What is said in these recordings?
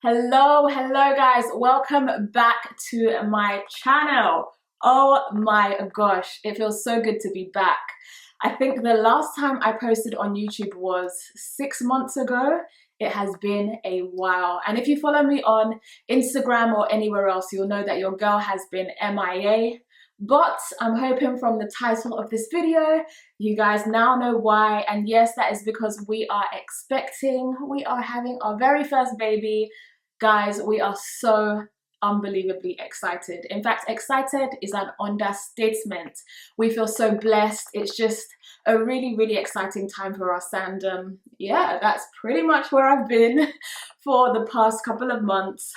Hello guys, welcome back to my channel. Oh my gosh, it feels so good to be back. I think the last time I posted on YouTube was 6 months ago. It has been a while, and if you follow me on Instagram or anywhere else, you'll know that your girl has been MIA. But I'm hoping from the title of this video, you guys now know why. And yes, that is because we are having our very first baby. Guys, we are so unbelievably excited. In fact, excited is an understatement. We feel so blessed. It's just a really exciting time for us, and yeah, that's pretty much where I've been for the past couple of months.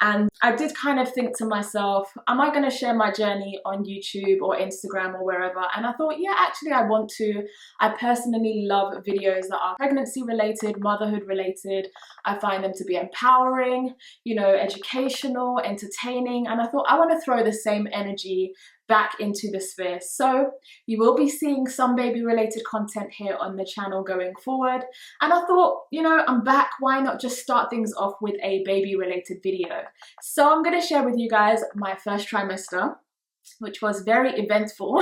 And I did kind of think to myself, am I going to share my journey on YouTube or Instagram or wherever? And I thought, yeah, actually I want to. I personally love videos that are pregnancy related, motherhood related. I find them to be empowering, you know, educational, entertaining. And I thought I want to throw the same energy back into the sphere. So you will be seeing some baby related content here on the channel going forward. And I thought, you know, I'm back, why not just start things off with a baby related video? So I'm going to share with you guys my first trimester, which was very eventful.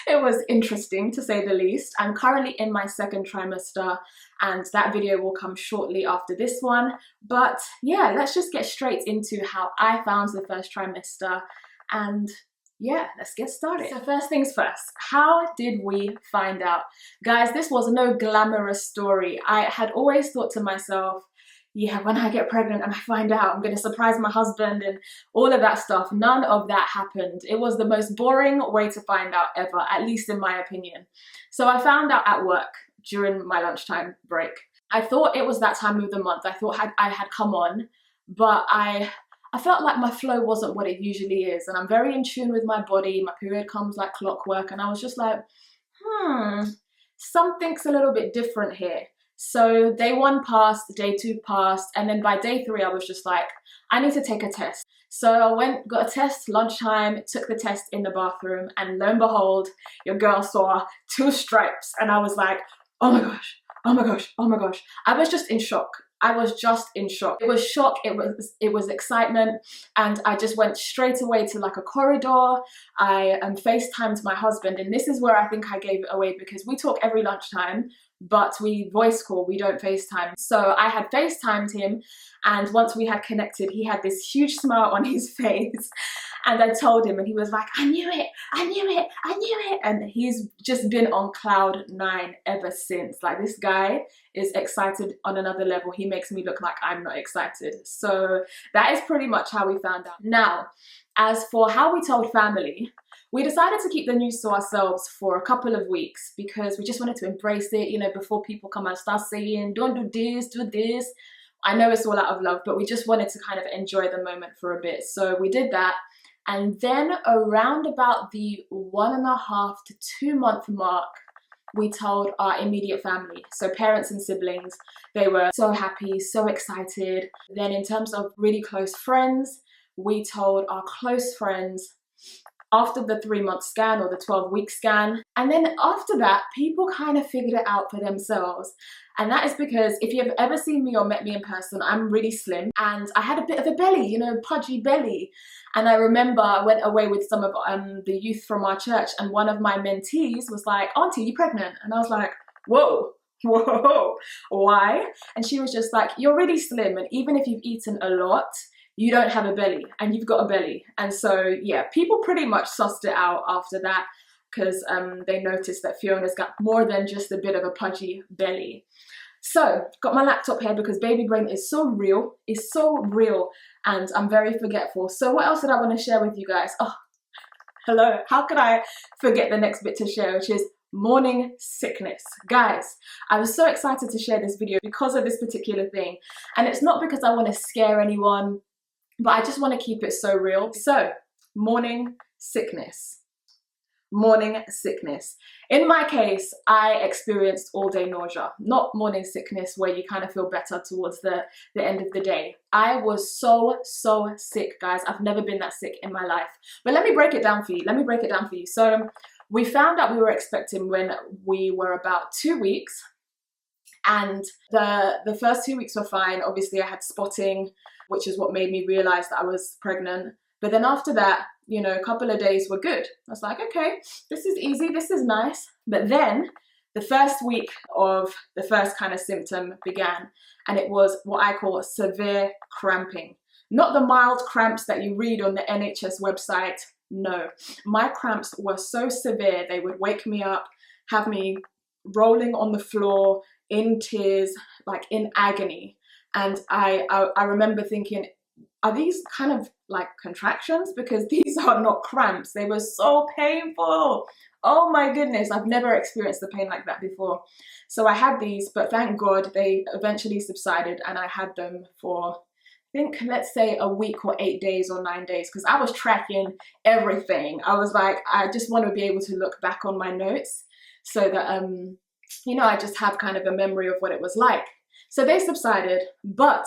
It was interesting to say the least. I'm currently in my second trimester, and that video will come shortly after this one. But yeah, let's just get straight into how I found the first trimester, and yeah, let's get started. So first things first, how did we find out? Guys, this was no glamorous story. I had always thought to myself, yeah, when I get pregnant and I find out, I'm going to surprise my husband and all of that stuff. None of that happened. It was the most boring way to find out ever, at least in my opinion. So I found out at work during my lunchtime break. I thought it was that time of the month. I thought I had come on, but I felt like my flow wasn't what it usually is, and I'm very in tune with my body. My period comes like clockwork, and I was just like, something's a little bit different here. So day 1 passed, day 2 passed, and then by day 3 I was just like, I need to take a test. So I went, got a test, lunchtime, took the test in the bathroom, and lo and behold, your girl saw 2 stripes, and I was like, oh my gosh, oh my gosh, oh my gosh. I was just in shock. I was just in shock. It was shock, it was excitement, and I just went straight away to like a corridor. I FaceTimed my husband, and this is where I think I gave it away, because we talk every lunchtime, but we voice call, we don't FaceTime. So I had FaceTimed him, and once we had connected, he had this huge smile on his face. And I told him, and he was like, I knew it, I knew it, I knew it. And he's just been on cloud 9 ever since. Like, this guy is excited on another level. He makes me look like I'm not excited. So that is pretty much how we found out. Now, as for how we told family, we decided to keep the news to ourselves for a couple of weeks because we just wanted to embrace it, you know, before people come and start saying, don't do this, do this. I know it's all out of love, but we just wanted to kind of enjoy the moment for a bit. So we did that. And then around about the 1.5 to 2 month mark, we told our immediate family. So parents and siblings, they were so happy, so excited. Then in terms of really close friends, we told our close friends after the 3-month scan or the 12-week scan. And then after that, people kind of figured it out for themselves. And that is because if you've ever seen me or met me in person, I'm really slim and I had a bit of a belly, you know, pudgy belly. And I remember I went away with some of the youth from our church, and one of my mentees was like, Auntie, you pregnant? And I was like, whoa, why? And she was just like, you're really slim, and even if you've eaten a lot, you don't have a belly, and you've got a belly. And so, yeah, people pretty much sussed it out after that, because they noticed that Fiona's got more than just a bit of a pudgy belly. So, got my laptop here because baby brain is so real. It's so real, and I'm very forgetful. So what else did I want to share with you guys? Oh, hello. How could I forget the next bit to share, which is morning sickness. Guys, I was so excited to share this video because of this particular thing. And it's not because I want to scare anyone, but I just want to keep it so real. So, morning sickness. Morning sickness. In my case, I experienced all day nausea, not morning sickness where you kind of feel better towards the end of the day. I was so sick, guys. I've never been that sick in my life. But let me break it down for you. So we found out we were expecting when we were about 2 weeks. And the first 2 weeks were fine. Obviously I had spotting, which is what made me realize that I was pregnant. But then after that, you know, a couple of days were good. I was like, okay, this is easy, this is nice. But then the first week of the first kind of symptom began, and it was what I call severe cramping. Not the mild cramps that you read on the NHS website. No, my cramps were so severe, they would wake me up, have me rolling on the floor in tears, like in agony. And I remember thinking, are these kind of like contractions? Because these are not cramps. They were so painful. Oh my goodness, I've never experienced the pain like that before. So I had these, but thank God they eventually subsided, and I had them for, I think, let's say a week or 8 days or 9 days, because I was tracking everything. I was like, I just want to be able to look back on my notes so that, you know, I just have kind of a memory of what it was like. So they subsided, but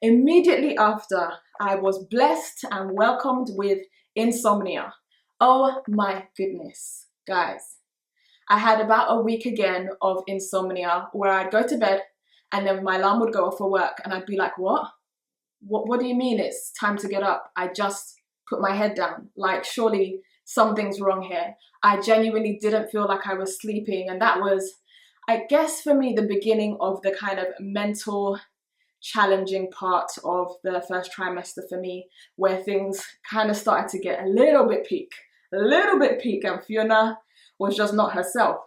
immediately after, I was blessed and welcomed with insomnia. Oh my goodness, guys. I had about a week again of insomnia where I'd go to bed and then my alarm would go off for work and I'd be like, what do you mean it's time to get up? I just put my head down. Like, surely something's wrong here. I genuinely didn't feel like I was sleeping, and that was, I guess, for me, the beginning of the kind of mental challenging part of the first trimester for me, where things kind of started to get a little bit peak, and Fiona was just not herself.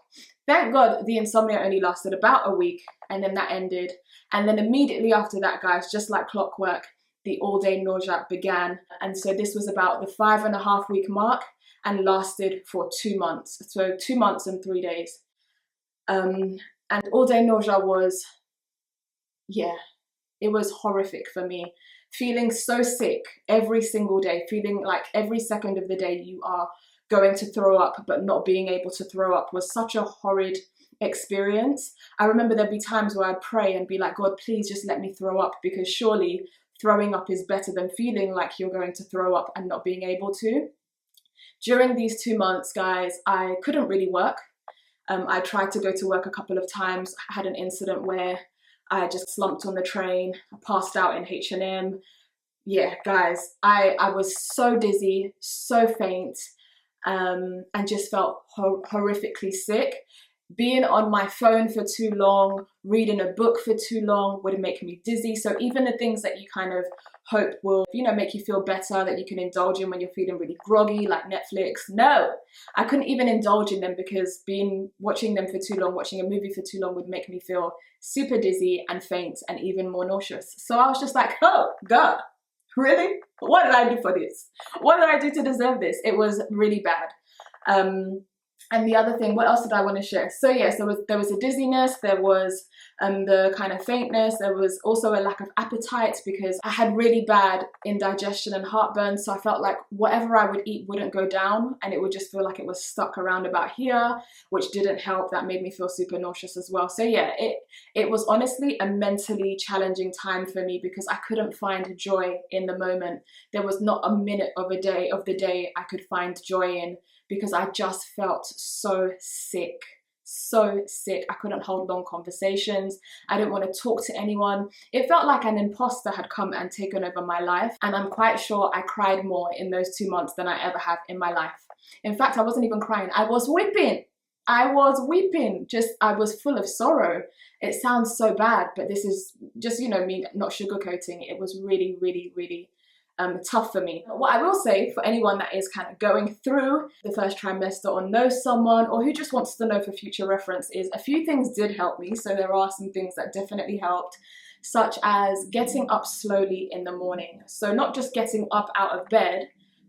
Thank God the insomnia only lasted about a week, and then that ended. And then immediately after that, guys, just like clockwork, the all-day nausea began. And so this was about the 5.5 week mark and lasted for 2 months. So 2 months and 3 days. And all-day nausea was, yeah, it was horrific for me. Feeling so sick every single day, feeling like every second of the day you are going to throw up, but not being able to throw up was such a horrid experience. I remember there'd be times where I'd pray and be like, God, please just let me throw up, because surely throwing up is better than feeling like you're going to throw up and not being able to. During these 2 months, guys, I couldn't really work. I tried to go to work a couple of times. I had an incident where I just slumped on the train, I passed out in H&M. Yeah, guys, I was so dizzy, so faint, and just felt horrifically sick. Being on my phone for too long, reading a book for too long would make me dizzy. So even the things that you kind of hope will, you know, make you feel better, that you can indulge in when you're feeling really groggy, like Netflix, no, I couldn't even indulge in them, because watching them for too long, watching a movie for too long would make me feel super dizzy and faint and even more nauseous. So I was just like, oh God, really? What did I do for this? What did I do to deserve this? It was really bad. And the other thing, what else did I want to share? So yes, there was a dizziness, there was the kind of faintness, there was also a lack of appetite, because I had really bad indigestion and heartburn, so I felt like whatever I would eat wouldn't go down, and it would just feel like it was stuck around about here, which didn't help. That made me feel super nauseous as well. So yeah, it was honestly a mentally challenging time for me, because I couldn't find joy in the moment. There was not a minute of the day I could find joy in, because I just felt so sick. I couldn't hold long conversations. I didn't want to talk to anyone. It felt like an imposter had come and taken over my life. And I'm quite sure I cried more in those 2 months than I ever have in my life. In fact, I wasn't even crying. I was weeping. I was full of sorrow. It sounds so bad, but this is just, you know, me not sugarcoating. It was really, really, really tough for me. What I will say for anyone that is kind of going through the first trimester, or knows someone, or who just wants to know for future reference, is a few things did help me. So there are some things that definitely helped, such as getting up slowly in the morning. So not just getting up out of bed,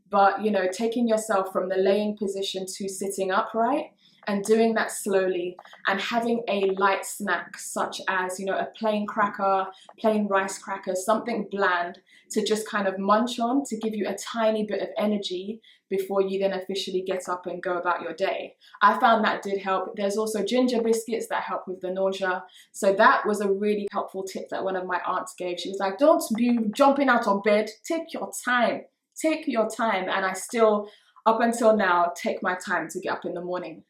but, you know, taking yourself from the laying position to sitting upright, and doing that slowly, and having a light snack, such as, you know, a plain cracker, plain rice cracker, something bland to just kind of munch on, to give you a tiny bit of energy before you then officially get up and go about your day. I found that did help. There's also ginger biscuits that help with the nausea. So that was a really helpful tip that one of my aunts gave. She was like, don't be jumping out of bed, take your time. Take your time. And I still, up until now, take my time to get up in the morning.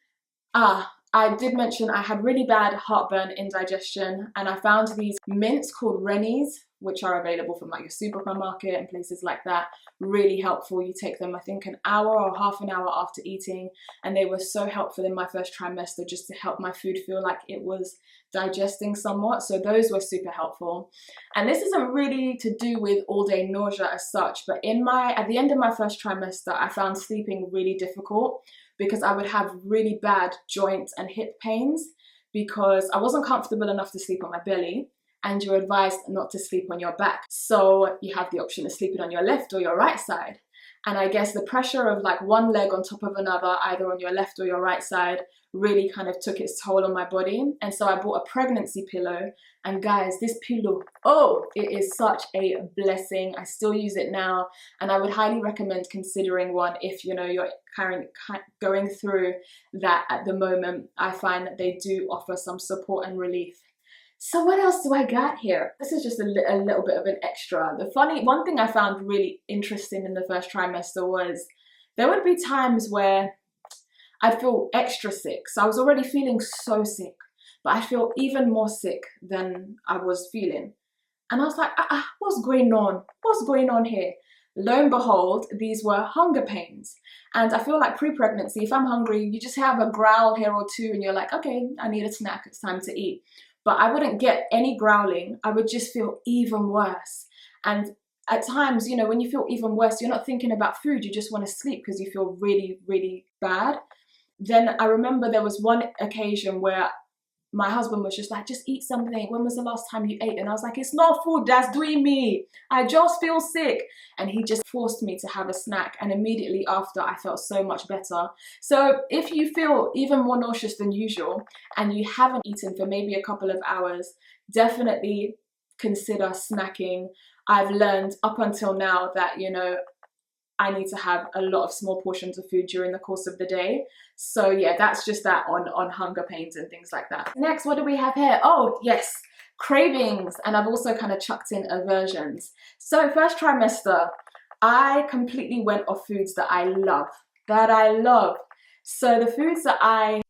I I did mention I had really bad heartburn, indigestion, and I found these mints called Rennies, which are available from like your supermarket and places like that. Really helpful. You take them, I think, an hour or half an hour after eating, and they were so helpful in my first trimester just to help my food feel like it was digesting somewhat. So those were super helpful. And this isn't really to do with all day nausea as such, but at the end of my first trimester, I found sleeping really difficult because I would have really bad joint and hip pains because I wasn't comfortable enough to sleep on my belly, and you're advised not to sleep on your back. So you have the option of sleeping on your left or your right side. And I guess the pressure of like one leg on top of another, either on your left or your right side, really kind of took its toll on my body. And so I bought a pregnancy pillow. And guys, this pillow, oh, it is such a blessing. I still use it now. And I would highly recommend considering one if, you know, you're going through that at the moment. I find that they do offer some support and relief. So what else do I got here? This is just a little bit of an extra. One thing I found really interesting in the first trimester was there would be times where I'd feel extra sick. So I was already feeling so sick, but I feel even more sick than I was feeling. And I was like, what's going on? What's going on here? Lo and behold, these were hunger pains. And I feel like pre-pregnancy, if I'm hungry, you just have a growl here or two and you're like, okay, I need a snack, it's time to eat. But I wouldn't get any growling. I would just feel even worse. And at times, you know, when you feel even worse, you're not thinking about food, you just want to sleep because you feel really, really bad. Then I remember there was one occasion where my husband was just like, just eat something. When was the last time you ate? And I was like, it's not food that's doing me. I just feel sick. And he just forced me to have a snack. And immediately after, I felt so much better. So if you feel even more nauseous than usual and you haven't eaten for maybe a couple of hours, definitely consider snacking. I've learned up until now that, you know, I need to have a lot of small portions of food during the course of the day. So yeah, that's just that on hunger pains and things like that. Next, what do we have here? Oh yes, cravings. And I've also kind of chucked in aversions. So first trimester, I completely went off foods that I love. So the foods that I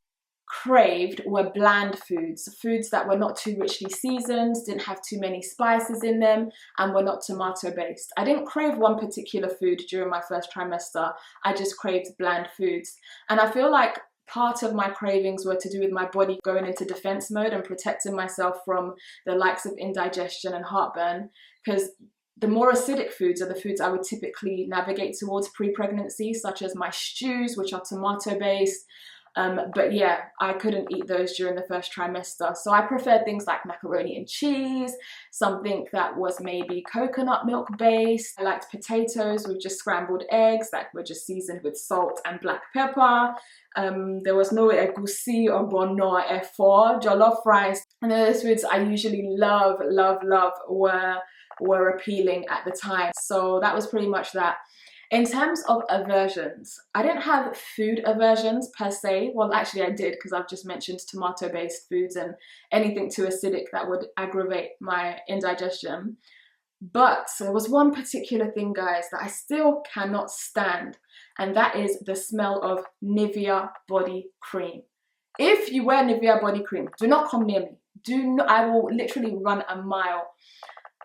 craved were bland foods that were not too richly seasoned, didn't have too many spices in them, and were not tomato based. I didn't crave one particular food during my first trimester. I just craved bland foods. And I feel like part of my cravings were to do with my body going into defense mode and protecting myself from the likes of indigestion and heartburn, because the more acidic foods are the foods I would typically navigate towards pre-pregnancy, such as my stews, which are tomato based. But yeah, I couldn't eat those during the first trimester. So I preferred things like macaroni and cheese, something that was maybe coconut milk based. I liked potatoes with just scrambled eggs that were just seasoned with salt and black pepper. There was no egusi or bono or efo, jollof rice. And those foods I usually love were appealing at the time. So that was pretty much that. In terms of aversions, I didn't have food aversions per se. Well, actually I did, because I've just mentioned tomato-based foods and anything too acidic that would aggravate my indigestion. But there was one particular thing, guys, that I still cannot stand, and that is the smell of Nivea body cream. If you wear Nivea body cream, do not come near me. I will literally run a mile.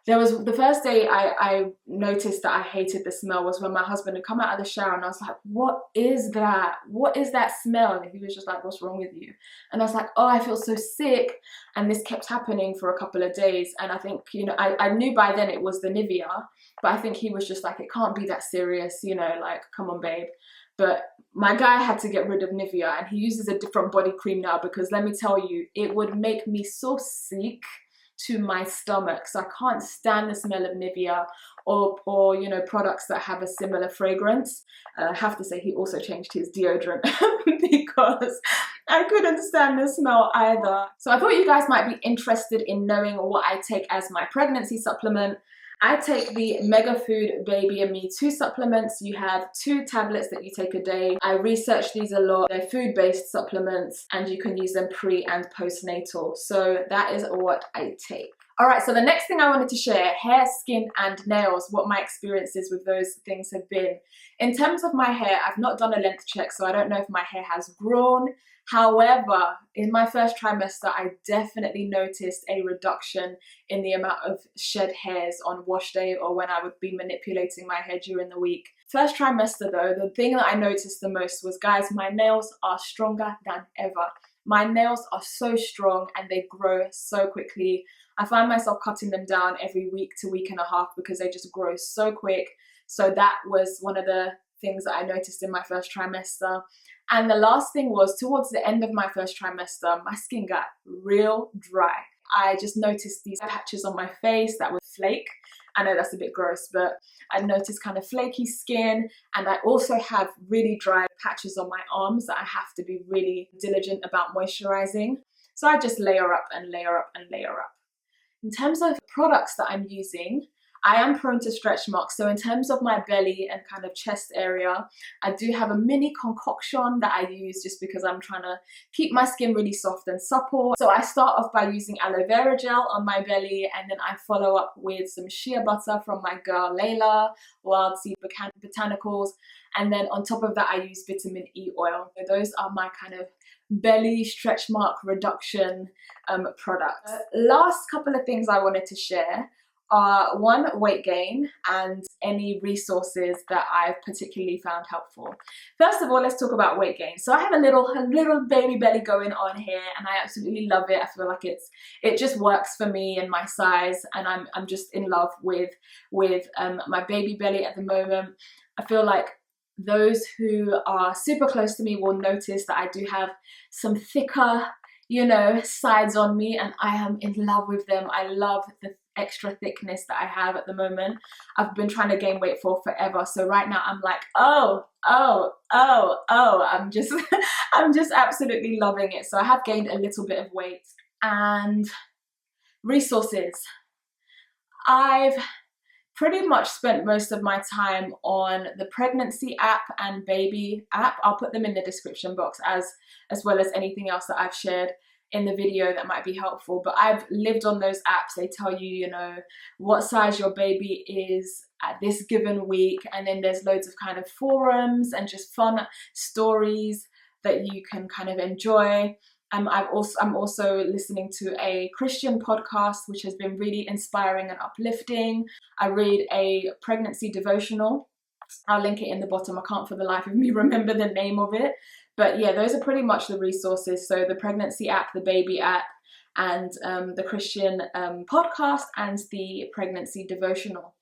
There was the first day I noticed that I hated the smell was when my husband had come out of the shower, and I was like, what is that? What is that smell? And he was just like, what's wrong with you? And I was like, oh, I feel so sick. And this kept happening for a couple of days. And I think, you know, I knew by then it was the Nivea, but I think he was just like, it can't be that serious, you know, like, come on, babe. But my guy had to get rid of Nivea, and he uses a different body cream now, because let me tell you, it would make me so sick to my stomach. So I can't stand the smell of Nivea or you know, products that have a similar fragrance. I have to say he also changed his deodorant because I couldn't stand the smell either. So I thought you guys might be interested in knowing what I take as my pregnancy supplement. I take the Megafood Baby and Me 2 supplements. You have 2 tablets that you take a day. I researched these a lot. They're food-based supplements, and you can use them pre and postnatal. So that is what I take. All right, so the next thing I wanted to share, hair, skin, and nails, what my experiences with those things have been. In terms of my hair, I've not done a length check, so I don't know if my hair has grown. However, in my first trimester, I definitely noticed a reduction in the amount of shed hairs on wash day or when I would be manipulating my hair during the week. First trimester though, the thing that I noticed the most was, guys, my nails are stronger than ever. My nails are so strong and they grow so quickly. I find myself cutting them down every week to week and a half because they just grow so quick. So that was one of the things that I noticed in my first trimester. And the last thing was, towards the end of my first trimester, my skin got real dry. I just noticed these patches on my face that would flake. I know that's a bit gross, but I noticed kind of flaky skin, and I also have really dry patches on my arms that I have to be really diligent about moisturizing. So I just layer up and layer up and layer up. In terms of products that I'm using, I am prone to stretch marks. So in terms of my belly and kind of chest area, I do have a mini concoction that I use just because I'm trying to keep my skin really soft and supple. So I start off by using aloe vera gel on my belly, and then I follow up with some shea butter from my girl Layla, Wild Seed Botanicals. And then on top of that, I use vitamin E oil. So those are my kind of belly stretch mark reduction products. Last couple of things I wanted to share are, one, weight gain and any resources that I've particularly found helpful. First of all, let's talk about weight gain. So I have a little baby belly going on here, and I absolutely love it. I feel like it just works for me and my size, and I'm just in love with my baby belly at the moment. I feel like those who are super close to me will notice that I do have some thicker, you know, sides on me, and I am in love with them. I love the extra thickness that I have at the moment. I've been trying to gain weight for forever, so right now I'm like, I'm just I'm just absolutely loving it. So I have gained a little bit of weight. And resources, I've pretty much spent most of my time on the pregnancy app and baby app. I'll put them in the description box as well as anything else that I've shared in the video that might be helpful. But I've lived on those apps. They tell you, you know, what size your baby is at this given week, and then there's loads of kind of forums and just fun stories that you can kind of enjoy. I'm also listening to a Christian podcast, which has been really inspiring and uplifting. I read a pregnancy devotional. I'll link it in the bottom. I can't for the life of me remember the name of it. But yeah, those are pretty much the resources. So the pregnancy app, the baby app, and the Christian podcast, and the pregnancy devotional.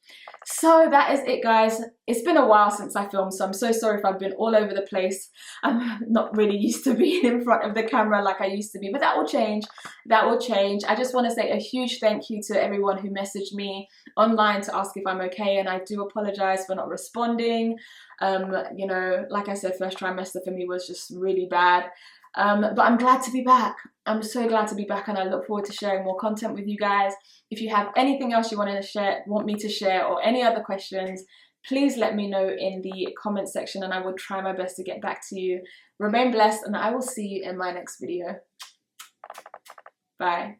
So that is it, guys. It's been a while since I filmed, so I'm so sorry if I've been all over the place. I'm not really used to being in front of the camera like I used to be, but that will change. That will change. I just want to say a huge thank you to everyone who messaged me online to ask if I'm okay, and I do apologize for not responding. You know, like I said, first trimester for me was just really bad. But I'm glad to be back. I'm so glad to be back, and I look forward to sharing more content with you guys. If you have anything else you want me to share, or any other questions, please let me know in the comment section, and I will try my best to get back to you. Remain blessed, and I will see you in my next video. Bye.